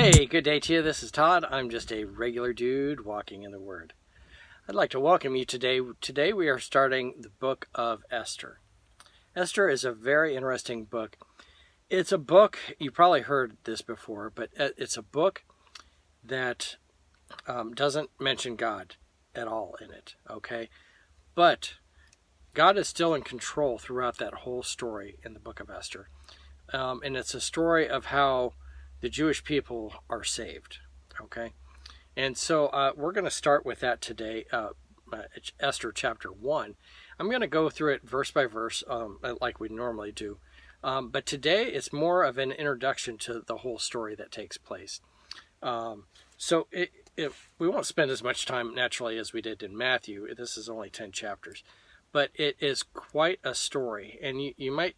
Hey, good day to you. This is Todd. I'm just a regular dude walking in the Word. I'd like to welcome you today. Today we are starting the book of Esther. Esther is a very interesting book. It's a book, you probably heard this before, but it's a book that doesn't mention God at all in it, okay? But God is still in control throughout that whole story in the book of Esther. And it's a story of how the Jewish people are saved, okay? And so we're going to start with that today, Esther chapter 1. I'm going to go through it verse by verse like we normally do. But today it's more of an introduction to the whole story that takes place. So we won't spend as much time naturally as we did in Matthew. This is only 10 chapters. But it is quite a story. And you might...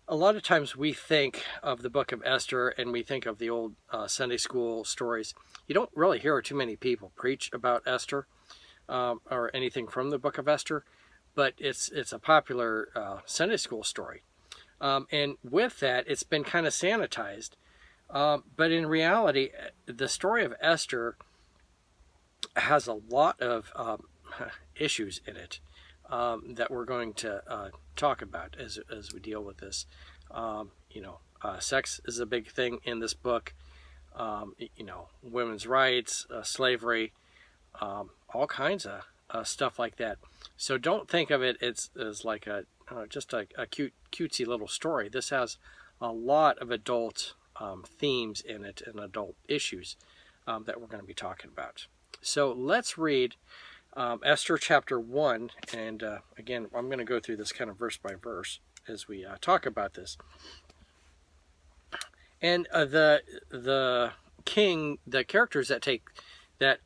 A lot of times we think of the book of Esther and we think of the old Sunday school stories. You don't really hear too many people preach about Esther or anything from the book of Esther, but it's a popular Sunday school story. And with that, it's been kind of sanitized. But in reality, the story of Esther has a lot of issues in it. That we're going to talk about as we deal with this. Sex is a big thing in this book. Women's rights, slavery, all kinds of stuff like that. So don't think of it as like just a cutesy little story. This has a lot of adult themes in it and adult issues that we're going to be talking about. So let's read Esther chapter 1, and again, I'm going to go through this kind of verse by verse as we talk about this. And the characters that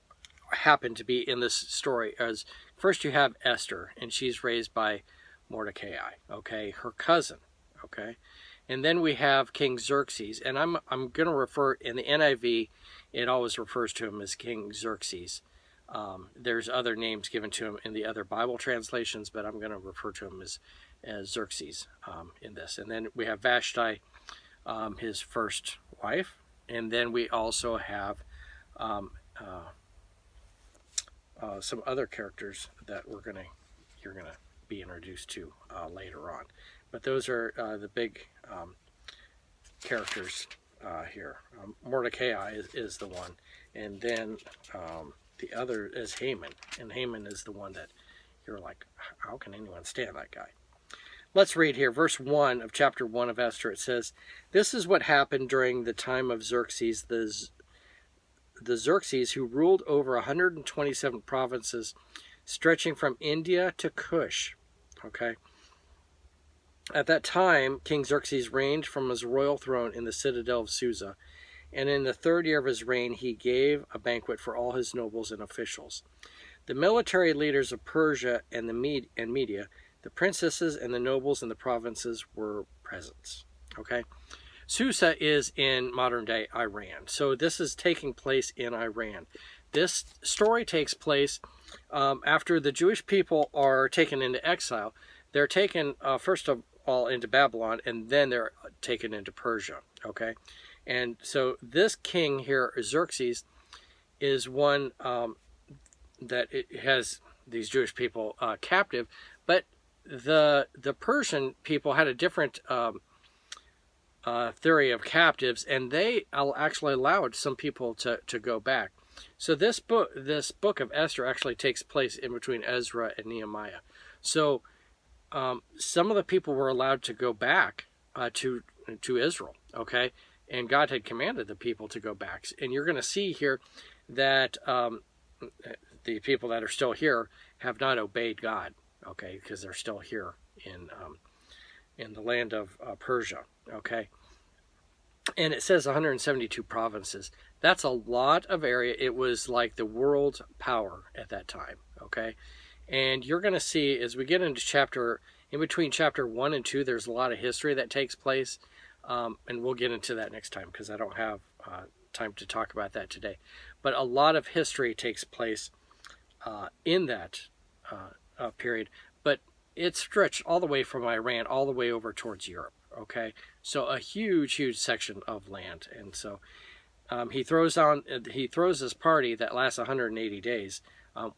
happen to be in this story as first you have Esther, and she's raised by Mordecai, okay, her cousin, okay, and then we have King Xerxes, and I'm going to refer in the NIV, it always refers to him as King Xerxes. There's other names given to him in the other Bible translations, but I'm going to refer to him as Xerxes in this. And then we have Vashti, his first wife, and then we also have some other characters that you're going to be introduced to later on. But those are the big characters here. Mordecai is the one, and then the other is Haman, and Haman is the one that you're like, how can anyone stand that guy? Let's read here, verse 1 of chapter 1 of Esther. It says, "This is what happened during the time of Xerxes, the Xerxes who ruled over 127 provinces, stretching from India to Cush." Okay. At that time, King Xerxes reigned from his royal throne in the citadel of Susa. And in the 3rd year of his reign, he gave a banquet for all his nobles and officials. The military leaders of Persia and Media, the princesses and the nobles in the provinces were present. Okay, Susa is in modern-day Iran. So this is taking place in Iran. This story takes place after the Jewish people are taken into exile. They're taken, first of all, into Babylon, and then they're taken into Persia. Okay. And so this king here, Xerxes, is one that it has these Jewish people captive, but the Persian people had a different theory of captives, and they actually allowed some people to go back. So this book of Esther actually takes place in between Ezra and Nehemiah. So some of the people were allowed to go back to Israel, okay? And God had commanded the people to go back. And you're going to see here that the people that are still here have not obeyed God, okay, because they're still here in the land of Persia, okay. And it says 172 provinces. That's a lot of area. It was like the world power at that time, okay. And you're going to see as we get into in between chapter 1 and 2, there's a lot of history that takes place. And we'll get into that next time because I don't have time to talk about that today. But a lot of history takes place in that period. But it stretched all the way from Iran all the way over towards Europe. Okay, so a huge section of land. And so he throws this party that lasts 180 days,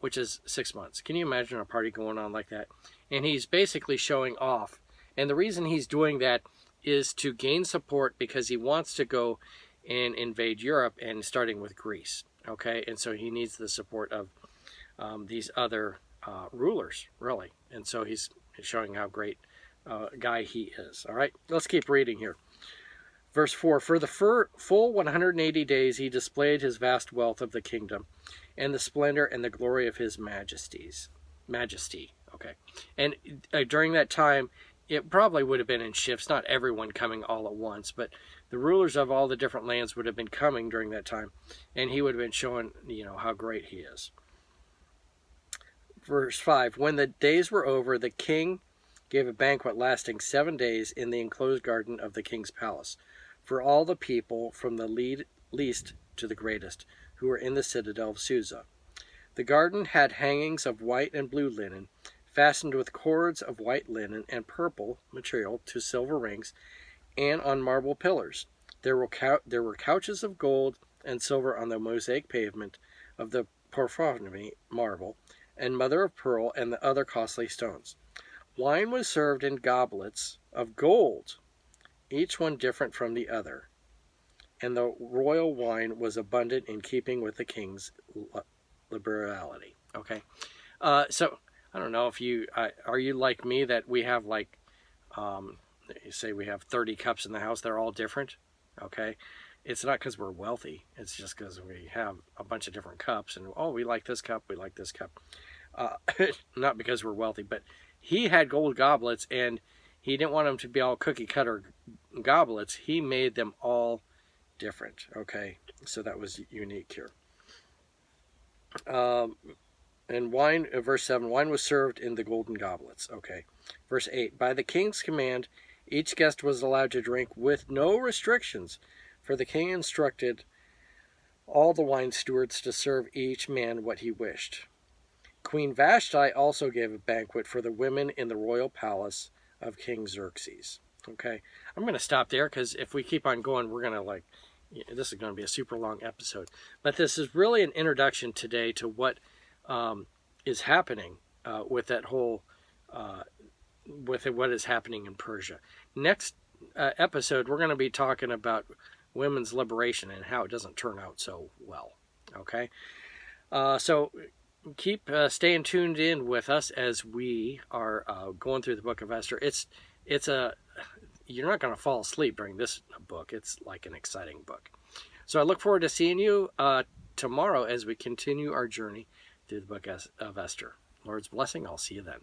which is 6 months. Can you imagine a party going on like that? And he's basically showing off. And the reason he's doing that is to gain support because he wants to go and invade Europe, and starting with Greece. Okay, and so he needs the support of these other rulers, really. And so he's showing how great guy he is. All right, let's keep reading here. Verse 4, for the full 180 days he displayed his vast wealth of the kingdom and the splendor and the glory of his majesty. Okay. And during that time, it probably would have been in shifts, not everyone coming all at once, but the rulers of all the different lands would have been coming during that time, and he would have been showing, how great he is. Verse 5, when the days were over, the king gave a banquet lasting 7 days in the enclosed garden of the king's palace, for all the people from the least to the greatest, who were in the citadel of Susa. The garden had hangings of white and blue linen, fastened with cords of white linen and purple material to silver rings, and on marble pillars. There were couches of gold and silver on the mosaic pavement of the porphyry marble, and mother of pearl, and the other costly stones. Wine was served in goblets of gold, each one different from the other, and the royal wine was abundant in keeping with the king's liberality. Okay, so I don't know if you are you like me, that we have like say we have 30 cups in the house. They're all different. Okay, it's not because we're wealthy. It's just because we have a bunch of different cups, and we like this cup, we like this cup. Not because we're wealthy, but he had gold goblets, and he didn't want them to be all cookie cutter goblets. He made them all different. Okay, so that was unique here. And wine, verse 7, wine was served in the golden goblets. Okay, verse 8, by the king's command, each guest was allowed to drink with no restrictions, for the king instructed all the wine stewards to serve each man what he wished. Queen Vashti also gave a banquet for the women in the royal palace of King Xerxes. Okay, I'm going to stop there, because if we keep on going, we're going to this is going to be a super long episode. But this is really an introduction today to what is happening with that whole, with what is happening in Persia. Next episode, we're going to be talking about women's liberation and how it doesn't turn out so well. Okay, so keep staying tuned in with us as we are going through the book of Esther. You're not going to fall asleep during this book. It's like an exciting book. So I look forward to seeing you tomorrow as we continue our journey through the book of Esther. Lord's blessing. I'll see you then.